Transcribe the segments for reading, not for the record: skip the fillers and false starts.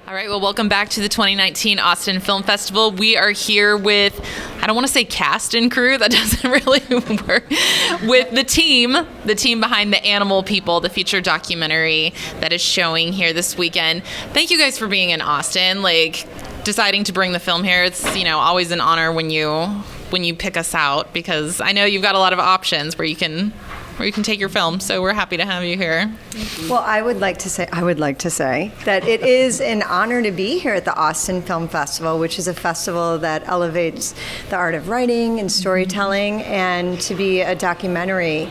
All right, well, welcome back to the 2019 Austin Film Festival. We are here with, I don't want to say cast and crew, that doesn't really work, with the team behind The Animal People, the feature documentary that is showing here this weekend. Thank you guys for being in Austin, deciding to bring the film here. It's, always an honor when you pick us out, because I know you've got a lot of options where you can take your film, so we're happy to have you here. Well, I would like to say that it is an honor to be here at the Austin Film Festival, which is a festival that elevates the art of writing and storytelling, and to be a documentary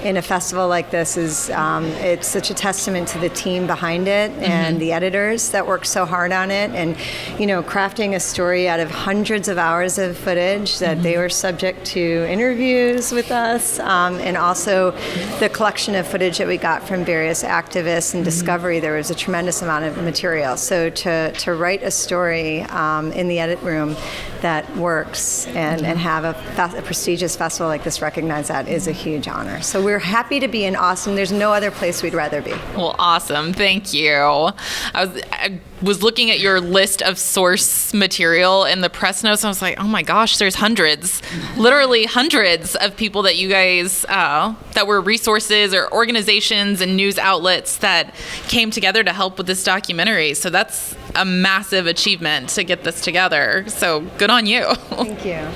in a festival like this is it's such a testament to the team behind it and the editors that work so hard on it, and crafting a story out of hundreds of hours of footage that they were subject to interviews with us, and also the collection of footage that we got from various activists and Discovery. There was a tremendous amount of material. So to write a story in the edit room that works and have a prestigious festival like this recognize that is a huge honor. So we're happy to be in Austin. There's no other place we'd rather be. Well, awesome. Thank you. I was looking at your list of source material in the press notes, and I was like, oh my gosh, there's hundreds, literally hundreds of people that you guys, that were resources or organizations and news outlets that came together to help with this documentary. So that's a massive achievement to get this together. So good on you. Thank you.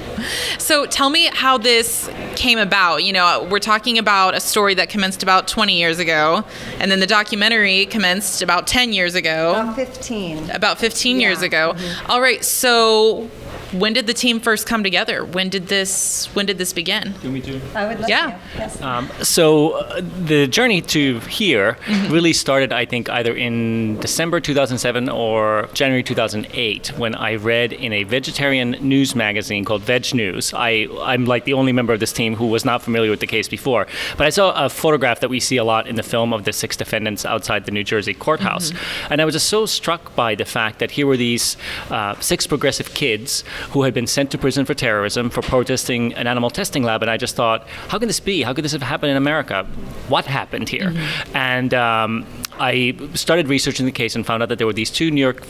So tell me how this came about. We're talking about a story that commenced about 20 years ago, and then the documentary commenced about 10 years ago. About 15. About 15 years ago. All right, so when did the team first come together? When did this begin? Do me too? I would love Yeah. to. Yes. So the journey to here really started, I think, either in December 2007 or January 2008, when I read in a vegetarian news magazine called Veg News. I'm like the only member of this team who was not familiar with the case before, but I saw a photograph that we see a lot in the film of the 6 defendants outside the New Jersey courthouse. And I was just so struck by the fact that here were these 6 progressive kids who had been sent to prison for terrorism for protesting an animal testing lab. And I just thought, how can this be? How could this have happened in America? What happened here? And I started researching the case and found out that there were these 2 New York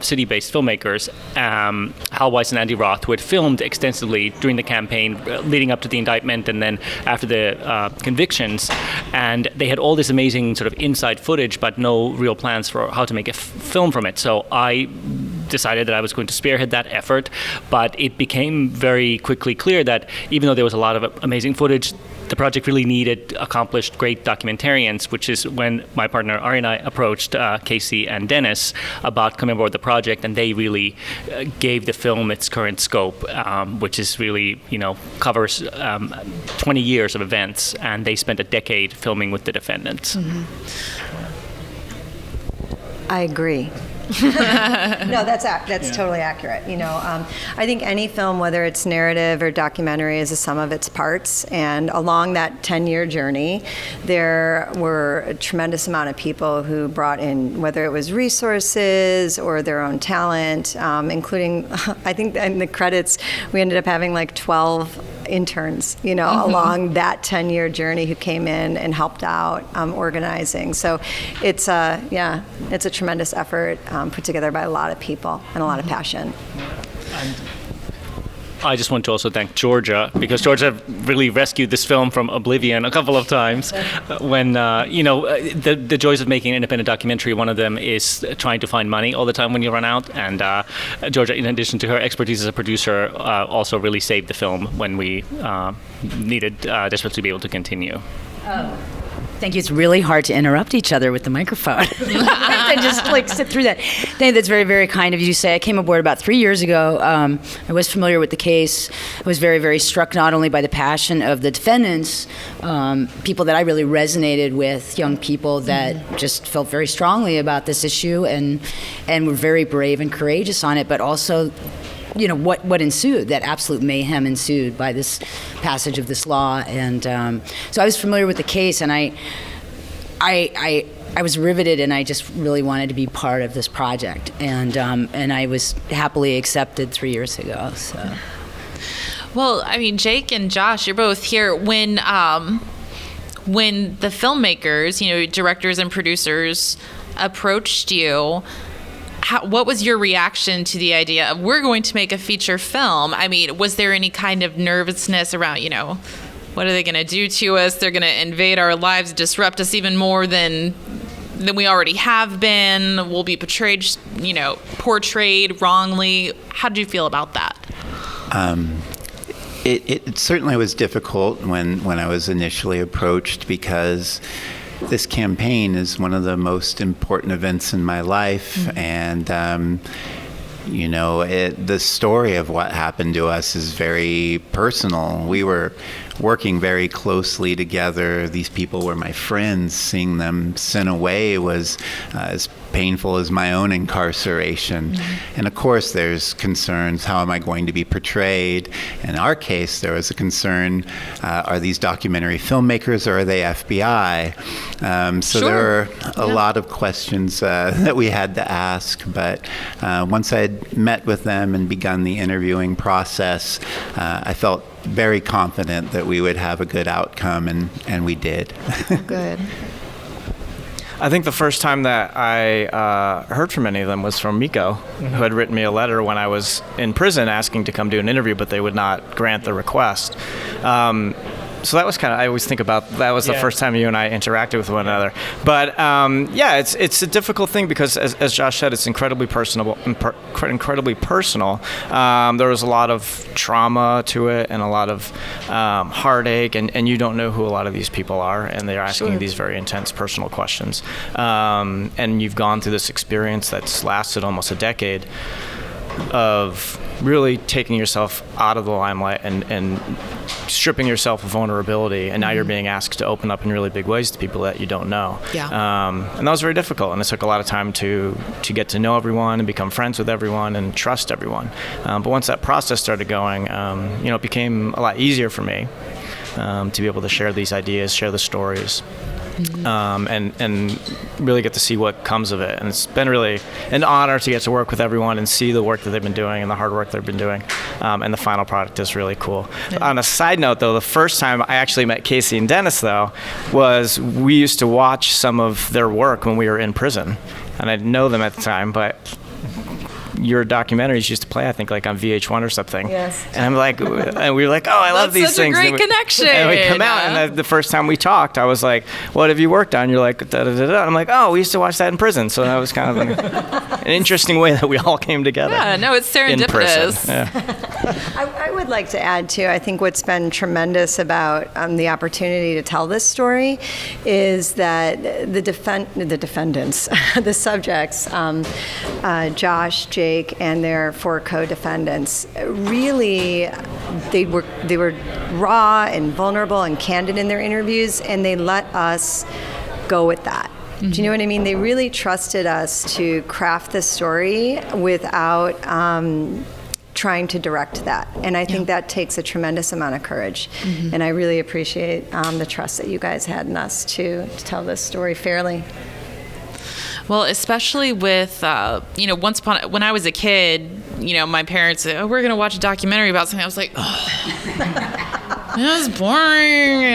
City-based filmmakers, Hal Weiss and Andy Roth, who had filmed extensively during the campaign leading up to the indictment and then after the convictions. And they had all this amazing sort of inside footage, but no real plans for how to make a film from it. So I decided that I was going to spearhead that effort, but it became very quickly clear that even though there was a lot of amazing footage, the project really needed accomplished, great documentarians, which is when my partner Ari and I approached Casey and Dennis about coming aboard the project, and they really gave the film its current scope, which is really, covers 20 years of events, and they spent a decade filming with the defendants. I agree. No, that's totally accurate. I think any film, whether it's narrative or documentary, is a sum of its parts. And along that 10-year journey, there were a tremendous amount of people who brought in, whether it was resources or their own talent, including, I think in the credits, we ended up having 12 interns, along that 10-year journey who came in and helped out organizing. So it's a tremendous effort put together by a lot of people and a lot of passion. And I just want to also thank Georgia, because Georgia really rescued this film from oblivion a couple of times. When, the joys of making an independent documentary, one of them is trying to find money all the time when you run out. And Georgia, in addition to her expertise as a producer, also really saved the film when we needed desperately to be able to continue. Thank you. It's really hard to interrupt each other with the microphone. I just sit through that. I think that's very, very kind of you to say. I came aboard about 3 years ago. I was familiar with the case. I was very, very struck not only by the passion of the defendants, people that I really resonated with, young people that just felt very strongly about this issue and were very brave and courageous on it, but also what ensued, that absolute mayhem ensued by this passage of this law. And so I was familiar with the case, and I was riveted, and I just really wanted to be part of this project. And I was happily accepted 3 years ago. So. Well, Jake and Josh, you're both here. When the filmmakers, directors and producers approached you, what was your reaction to the idea of we're going to make a feature film? I mean, was there any kind of nervousness around, what are they going to do to us? They're going to invade our lives, disrupt us even more than we already have been. We'll be portrayed wrongly. How did you feel about that? It certainly was difficult when I was initially approached, because this campaign is one of the most important events in my life, and the story of what happened to us is very personal. We were working very closely together. These people were my friends. Seeing them sent away was as painful as my own incarceration. And of course, there's concerns, how am I going to be portrayed? In our case, there was a concern, are these documentary filmmakers or are they FBI? So there were a lot of questions that we had to ask, but once I'd met with them and begun the interviewing process, I felt very confident that we would have a good outcome, and we did. Good. I think the first time that I heard from any of them was from Miko, who had written me a letter when I was in prison asking to come do an interview, but they would not grant the request. So that was I always think about, that was the first time you and I interacted with one another. But it's a difficult thing because, as Josh said, it's incredibly personal. There was a lot of trauma to it and a lot of heartache, and you don't know who a lot of these people are, and they're asking you these very intense personal questions. And you've gone through this experience that's lasted almost a decade of really taking yourself out of the limelight and stripping yourself of vulnerability, and now you're being asked to open up in really big ways to people that you don't know. And that was very difficult, and it took a lot of time to get to know everyone and become friends with everyone and trust everyone. But once that process started going, it became a lot easier for me to be able to share these ideas, share the stories. And really get to see what comes of it. And it's been really an honor to get to work with everyone and see the work that they've been doing and the hard work they've been doing. And the final product is really cool. On a side note, though, the first time I actually met Casey and Dennis, though, was we used to watch some of their work when we were in prison. And I didn't know them at the time, but your documentaries used to play, I think, like on VH1 or something. Yes. And I'm like, and we were like, oh, I love these things. That's such a great connection. And we come out, and the first time we talked, I was like, what have you worked on? You're like, da da da da. I'm like, oh, we used to watch that in prison. So that was kind of an interesting way that we all came together. Yeah, no, it's serendipitous. I would like to add, too, I think what's been tremendous about the opportunity to tell this story is that the defendants, the subjects, Josh, Jake, and their 4 co-defendants, really, they were raw and vulnerable and candid in their interviews, and they let us go with that. Do you know what I mean? They really trusted us to craft this story without trying to direct that. And I think that takes a tremendous amount of courage. And I really appreciate the trust that you guys had in us to tell this story fairly. Well, especially with, when I was a kid, my parents said, oh, we're going to watch a documentary about something. I was like, oh, that's boring,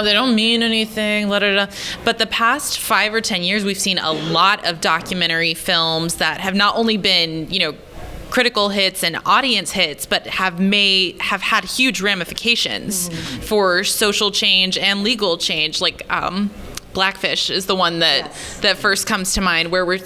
they don't mean anything, But the past 5 or 10 years, we've seen a lot of documentary films that have not only been, critical hits and audience hits, but have had huge ramifications for social change and legal change, like Blackfish is the one that first comes to mind, where we're,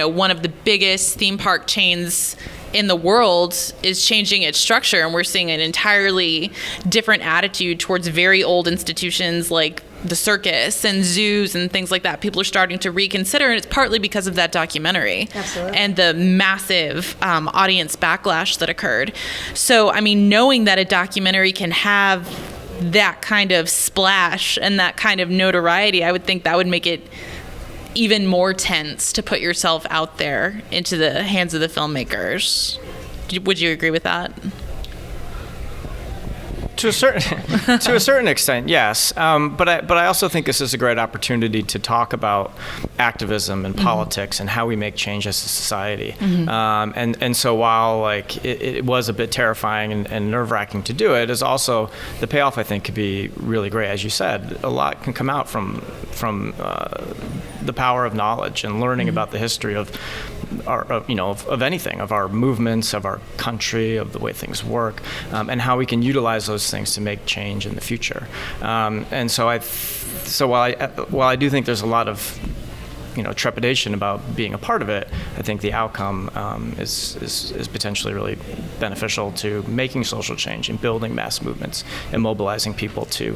one of the biggest theme park chains in the world is changing its structure, and we're seeing an entirely different attitude towards very old institutions like the circus and zoos and things like that. People are starting to reconsider, and it's partly because of that documentary. Absolutely. And the massive audience backlash that occurred. So, knowing that a documentary can have that kind of splash and that kind of notoriety, I would think that would make it even more tense to put yourself out there into the hands of the filmmakers. Would you agree with that? To a certain extent, yes. But I also think this is a great opportunity to talk about activism and politics and how we make change as a society. And so while it was a bit terrifying and nerve-wracking to do it, is also the payoff, I think, could be really great. As you said, a lot can come out from the power of knowledge and learning about the history of of anything, of our movements, of our country, of the way things work, and how we can utilize those things to make change in the future. And so while I do think there's a lot of trepidation about being a part of it, I think the outcome is potentially really beneficial to making social change and building mass movements and mobilizing people to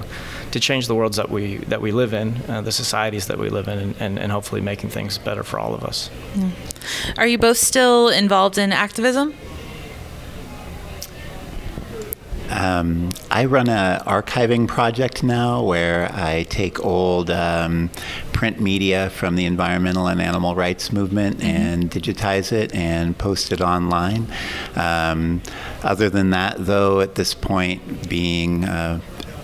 change the worlds that we live in, the societies that we live in, and hopefully making things better for all of us. Are you both still involved in activism? I run an archiving project now where I take old print media from the environmental and animal rights movement and digitize it and post it online. Other than that, though, at this point, being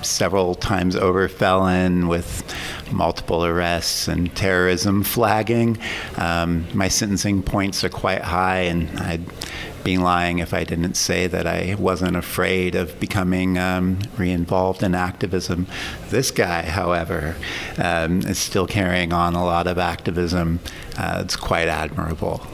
several times over felon with multiple arrests and terrorism flagging, my sentencing points are quite high, and I'd be lying if I didn't say that I wasn't afraid of becoming re-involved in activism. This guy, however, is still carrying on a lot of activism. It's quite admirable.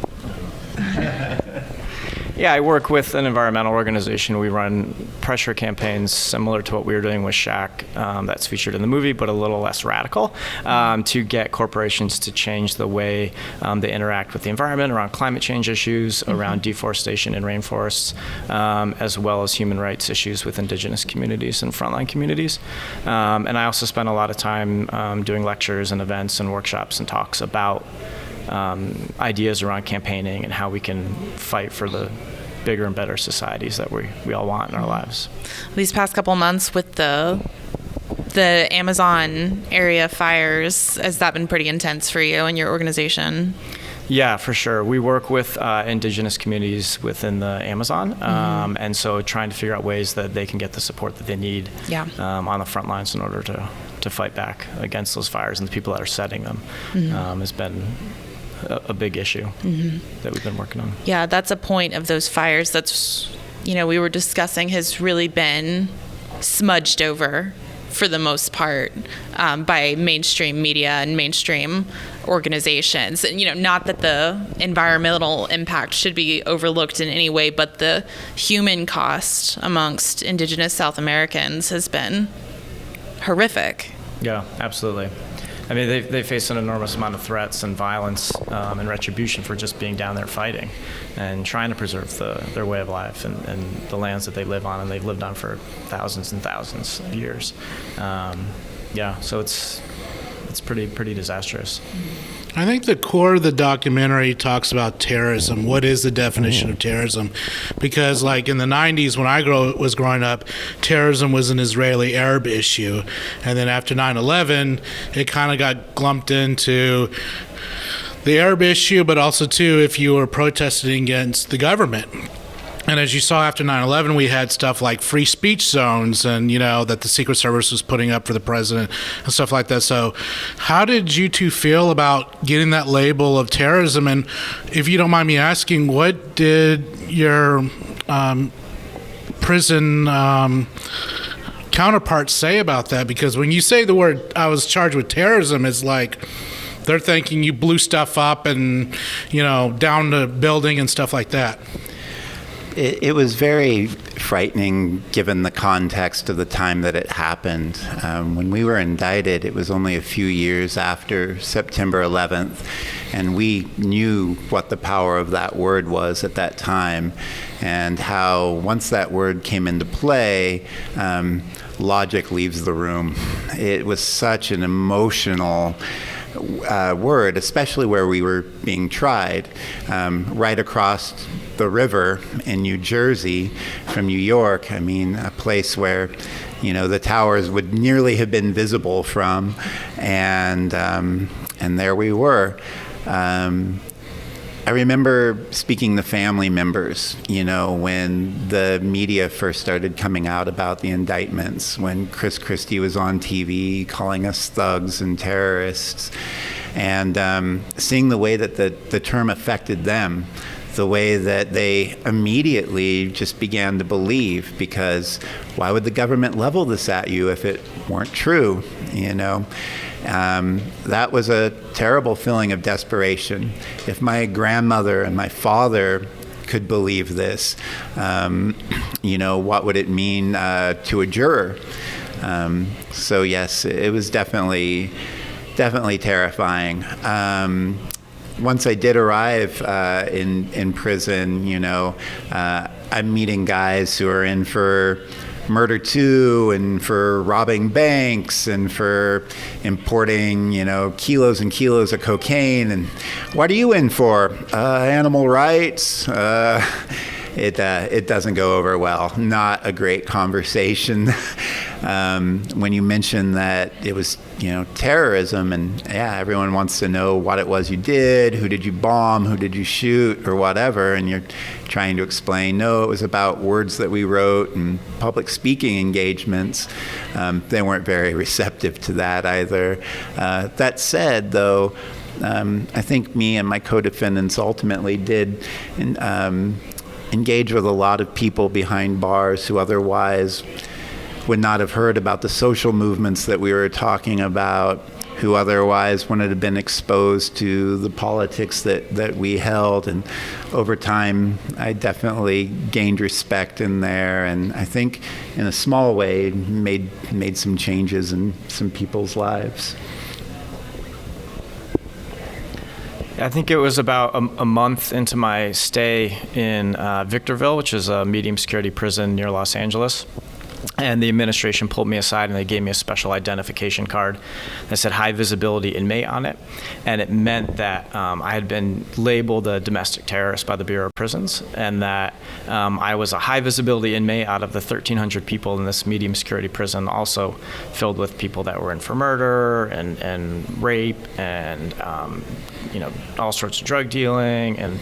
Yeah, I work with an environmental organization. We run pressure campaigns similar to what we were doing with Shaq, that's featured in the movie, but a little less radical, to get corporations to change the way they interact with the environment around climate change issues, around deforestation in rainforests, as well as human rights issues with indigenous communities and frontline communities. And I also spend a lot of time doing lectures and events and workshops and talks about ideas around campaigning and how we can fight for the bigger and better societies that we all want in our lives. These past couple months with the Amazon area fires, has that been pretty intense for you and your organization? Yeah, for sure. We work with indigenous communities within the Amazon, and so trying to figure out ways that they can get the support that they need on the front lines in order to fight back against those fires and the people that are setting them has been a big issue that we've been working on. Yeah, that's a point of those fires that's, we were discussing, has really been smudged over for the most part by mainstream media and mainstream organizations. And, not that the environmental impact should be overlooked in any way, but the human cost amongst indigenous South Americans has been horrific. Yeah, absolutely. I mean, they face an enormous amount of threats and violence and retribution for just being down there fighting and trying to preserve their way of life and the lands that they live on and they've lived on for thousands and thousands of years. So it's pretty disastrous. I think the core of the documentary talks about terrorism. What is the definition of terrorism? Because like in the 90s when I was growing up, terrorism was an Israeli-Arab issue. And then after 9/11, it kind of got lumped into the Arab issue, but also too if you were protesting against the government. And as you saw after 9/11, we had stuff like free speech zones and, that the Secret Service was putting up for the president and stuff like that. So how did you two feel about getting that label of terrorism? And if you don't mind me asking, what did your prison counterparts say about that? Because when you say the word, I was charged with terrorism, it's like they're thinking you blew stuff up and, down the building and stuff like that. It was very frightening given the context of the time that it happened. When we were indicted, it was only a few years after September 11th, and we knew what the power of that word was at that time, and how once that word came into play, logic leaves the room. It was such an emotional word, especially where we were being tried, right across the river in New Jersey from New York. I mean, a place where, the towers would nearly have been visible from, and there we were. I remember speaking to family members, when the media first started coming out about the indictments, when Chris Christie was on TV calling us thugs and terrorists, and seeing the way that the term affected them, the way that they immediately just began to believe, because why would the government level this at you if it weren't true, That was a terrible feeling of desperation. If my grandmother and my father could believe this, what would it mean to a juror? So yes, it was definitely terrifying. Once I did arrive in prison, I'm meeting guys who are in for murder too, and for robbing banks, and for importing, kilos and kilos of cocaine. And what are you in for? Animal rights. It doesn't go over well. Not a great conversation. When you mention that it was, terrorism, and everyone wants to know what it was you did, who did you bomb, who did you shoot, or whatever, and you're trying to explain, no, it was about words that we wrote and public speaking engagements. They weren't very receptive to that either. That said, though, I think me and my co-defendants ultimately did engage with a lot of people behind bars who otherwise would not have heard about the social movements that we were talking about, who otherwise wouldn't have been exposed to the politics that we held. And over time, I definitely gained respect in there, and I think in a small way made some changes in some people's lives. I think it was about a month into my stay in Victorville, which is a medium security prison near Los Angeles. And the administration pulled me aside and they gave me a special identification card that said high visibility inmate on it. And it meant that I had been labeled a domestic terrorist by the Bureau of Prisons, and that I was a high visibility inmate out of the 1,300 people in this medium security prison, also filled with people that were in for murder and rape and all sorts of drug dealing, and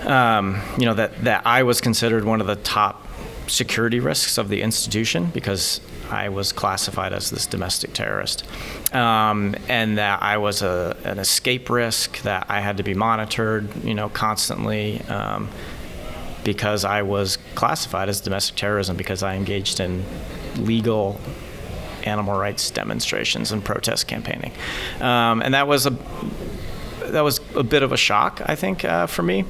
that I was considered one of the top security risks of the institution because I was classified as this domestic terrorist, and that I was an escape risk, that I had to be monitored, constantly, because I was classified as domestic terrorism because I engaged in legal animal rights demonstrations and protest campaigning, and that was a bit of a shock, I think, for me.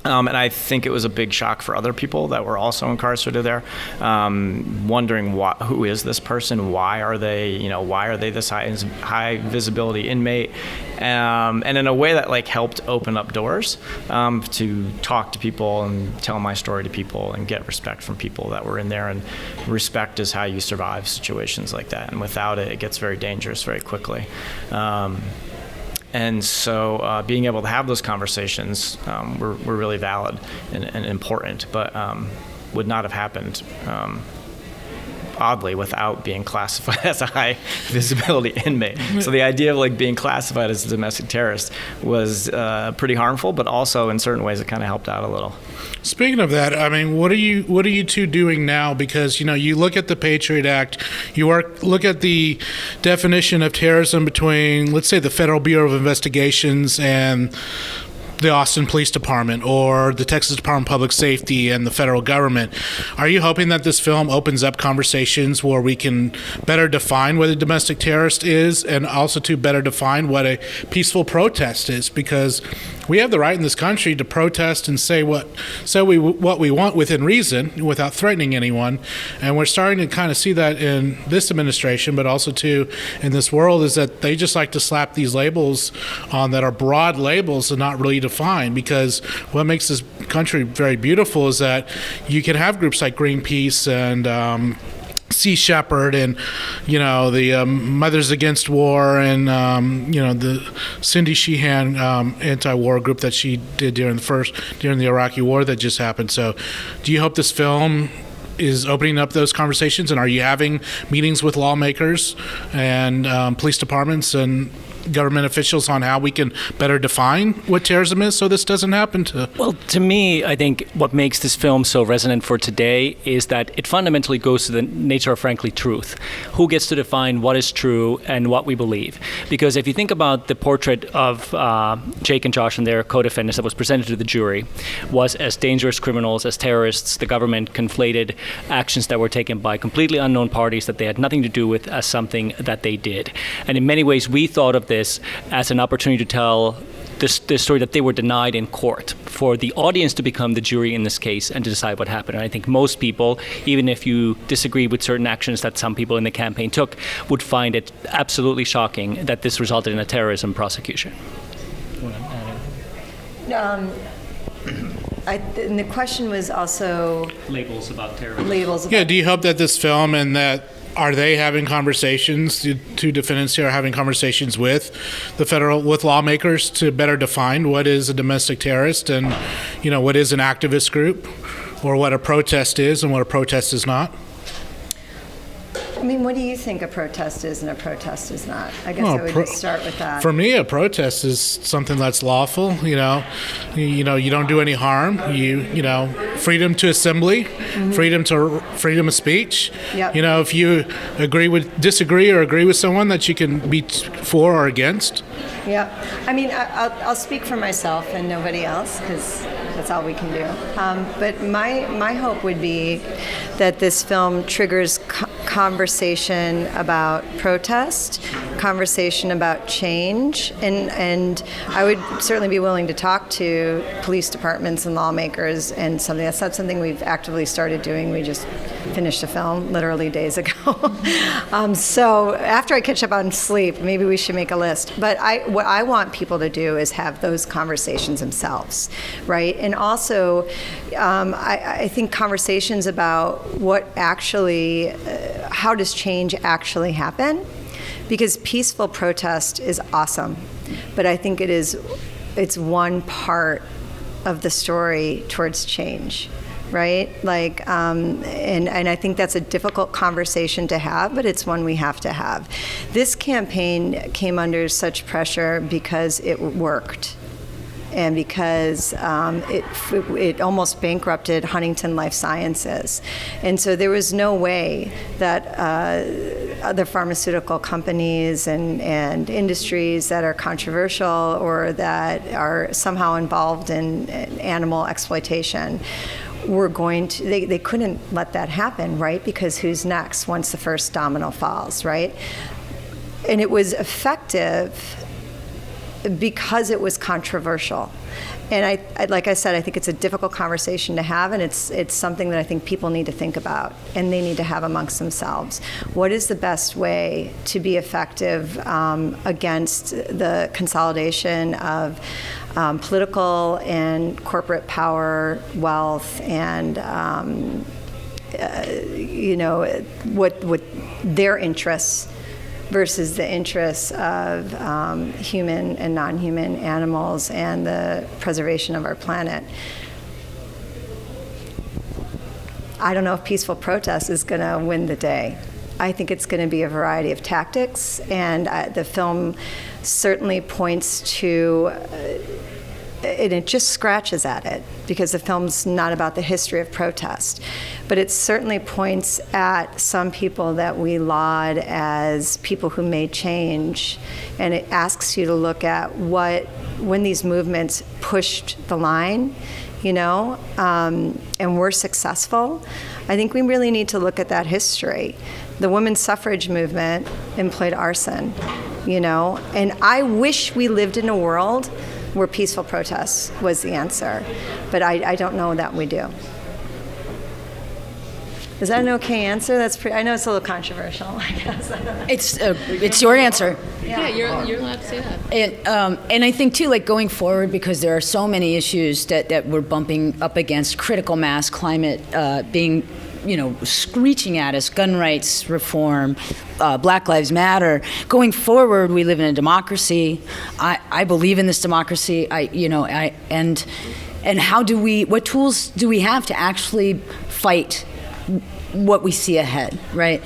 And I think it was a big shock for other people that were also incarcerated there, wondering who is this person? Why are they this high visibility inmate? And in a way that helped open up doors to talk to people and tell my story to people and get respect from people that were in there. And respect is how you survive situations like that. And without it, it gets very dangerous very quickly. And so being able to have those conversations were really valid and important, but would not have happened, oddly, without being classified as a high visibility inmate. So the idea of being classified as a domestic terrorist was pretty harmful, but also in certain ways it kind of helped out a little. Speaking of that, I mean, what are you two doing now? Because you look at the Patriot Act, look at the definition of terrorism between, let's say, the Federal Bureau of Investigations and the Austin Police Department, or the Texas Department of Public Safety and the federal government. Are you hoping that this film opens up conversations where we can better define what a domestic terrorist is, and also to better define what a peaceful protest is? Because we have the right in this country to protest and say what we want within reason, without threatening anyone. And we're starting to kind of see that in this administration, but also too in this world, is that they just like to slap these labels on that are broad labels and not really defined. Because what makes this country very beautiful is that you can have groups like Greenpeace and Sea Shepherd and the Mothers Against War and the Cindy Sheehan anti-war group that she did during the Iraqi war that just happened. So do you hope this film is opening up those conversations, and are you having meetings with lawmakers and police departments and government officials on how we can better define what terrorism is so this doesn't happen to? Well, to me, I think what makes this film so resonant for today is that it fundamentally goes to the nature of, frankly, truth. Who gets to define what is true and what we believe? Because if you think about the portrait of Jake and Josh and their co-defendants that was presented to the jury, was as dangerous criminals, as terrorists. The government conflated actions that were taken by completely unknown parties that they had nothing to do with as something that they did. And in many ways, we thought of this as an opportunity to tell this story that they were denied in court, for the audience to become the jury in this case and to decide what happened. And I think most people, even if you disagree with certain actions that some people in the campaign took, would find it absolutely shocking that this resulted in a terrorism prosecution. And the question was also Labels about terrorism. labels. Yeah, do you hope that this film and that are they having conversations, the two defendants here are having conversations with with lawmakers to better define what is a domestic terrorist and, what is an activist group, or what a protest is and what a protest is not? I mean, what do you think a protest is and a protest is not? I guess I would just start with that. For me, a protest is something that's lawful. You don't do any harm. Freedom to assembly, freedom of speech. Yep. If you disagree or agree with someone, that you can be for or against. Yeah, I mean, I'll speak for myself and nobody else because that's all we can do. But my hope would be that this film triggers conversation about protest, conversation about change, and I would certainly be willing to talk to police departments and lawmakers, and that's not something we've actively started doing. We just finished a film literally days ago. So after I catch up on sleep, maybe we should make a list. But what I want people to do is have those conversations themselves, right? And also, I think conversations about what actually, how does change actually happen? Because peaceful protest is awesome, but I think it's one part of the story towards change. Right? And I think that's a difficult conversation to have, but it's one we have to have. This campaign came under such pressure because it worked, and because it almost bankrupted Huntington Life Sciences. And so there was no way that other pharmaceutical companies and industries that are controversial or that are somehow involved in animal exploitation they couldn't let that happen, right? Because who's next once the first domino falls, right? And it was effective because it was controversial. And I like I said, I think it's a difficult conversation to have, and it's something that I think people need to think about, and they need to have amongst themselves. What is the best way to be effective against the consolidation of political and corporate power, wealth, and what their interests versus the interests of human and non-human animals and the preservation of our planet. I don't know if peaceful protest is going to win the day. I think it's going to be a variety of tactics, and the film certainly points to, and it just scratches at it, because the film's not about the history of protest, but it certainly points at some people that we laud as people who made change, and it asks you to look at when these movements pushed the line, and were successful. I think we really need to look at that history. The women's suffrage movement employed arson, and I wish we lived in a world where peaceful protest was the answer, but I don't know that we do. Is that an okay answer? I know it's a little controversial, I guess. It's your answer. Yeah, you're allowed to say that. And I think too, going forward, because there are so many issues that we're bumping up against, critical mass, climate being, screeching at us, gun rights reform, Black Lives Matter. Going forward, we live in a democracy. I believe in this democracy. And what tools do we have to actually fight what we see ahead, right?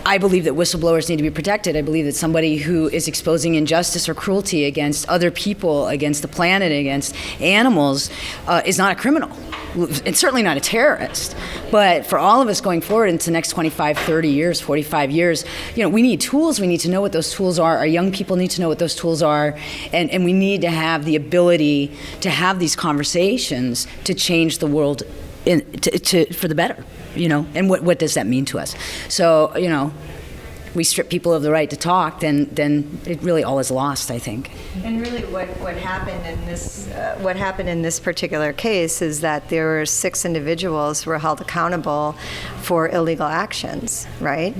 I believe that whistleblowers need to be protected. I believe that somebody who is exposing injustice or cruelty against other people, against the planet, against animals, is not a criminal. It's certainly not a terrorist. But for all of us going forward into the next 25, 30 years, 45 years, we need tools. We need to know what those tools are. Our young people need to know what those tools are. And we need to have the ability to have these conversations to change the world for the better, and what does that mean to us? So, we strip people of the right to talk, then it really all is lost, I think. And really, what happened in this particular case is that there were 6 individuals who were held accountable for illegal actions. Right?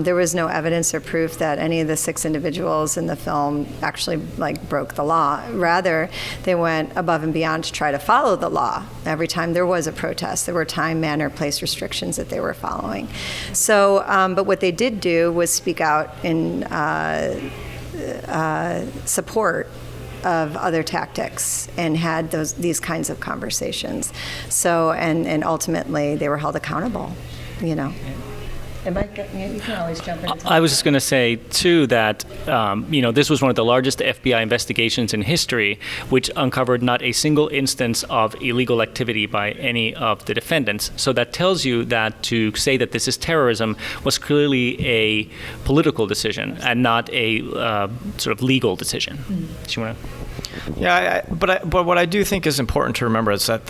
There was no evidence or proof that any of the 6 individuals in the film actually broke the law. Rather, they went above and beyond to try to follow the law. Every time there was a protest, there were time, manner, place restrictions that they were following. So, but what they did do was speak out in support of other tactics and had these kinds of conversations. So, and ultimately they were held accountable, You can always jump in. I was just going to say, too, that, this was one of the largest FBI investigations in history, which uncovered not a single instance of illegal activity by any of the defendants. So that tells you that to say that this is terrorism was clearly a political decision and not a sort of legal decision. Do you want to? Yeah, but what I do think is important to remember is that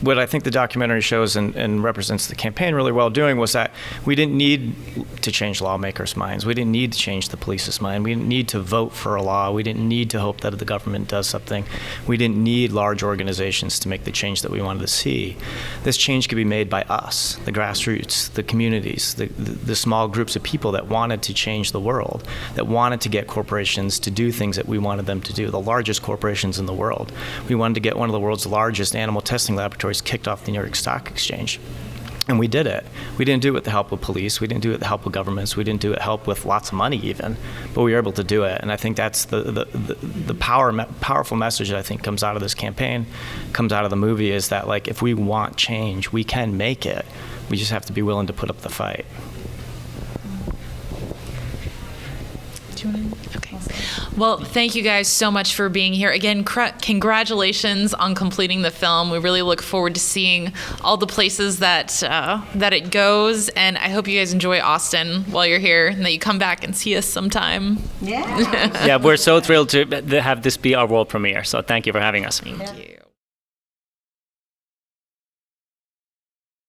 what I think the documentary shows and represents the campaign really well doing was that we didn't need to change lawmakers' minds. We didn't need to change the police's mind. We didn't need to vote for a law. We didn't need to hope that the government does something. We didn't need large organizations to make the change that we wanted to see. This change could be made by us, the grassroots, the communities, the small groups of people that wanted to change the world, that wanted to get corporations to do things that we wanted them to do, the largest corporations in the world. We wanted to get one of the world's largest animal testing laboratories kicked off the New York Stock Exchange. And we did it. We didn't do it with the help of police. We didn't do it with the help of governments. We didn't do it with help with lots of money even. But we were able to do it. And I think that's the powerful message that I think comes out of this campaign, comes out of the movie, is that if we want change, we can make it. We just have to be willing to put up the fight. Okay. Well, thank you guys so much for being here. Again, congratulations on completing the film. We really look forward to seeing all the places that it goes, and I hope you guys enjoy Austin while you're here, and that you come back and see us sometime. Yeah. Yeah, we're so thrilled to have this be our world premiere. So thank you for having us. Thank you.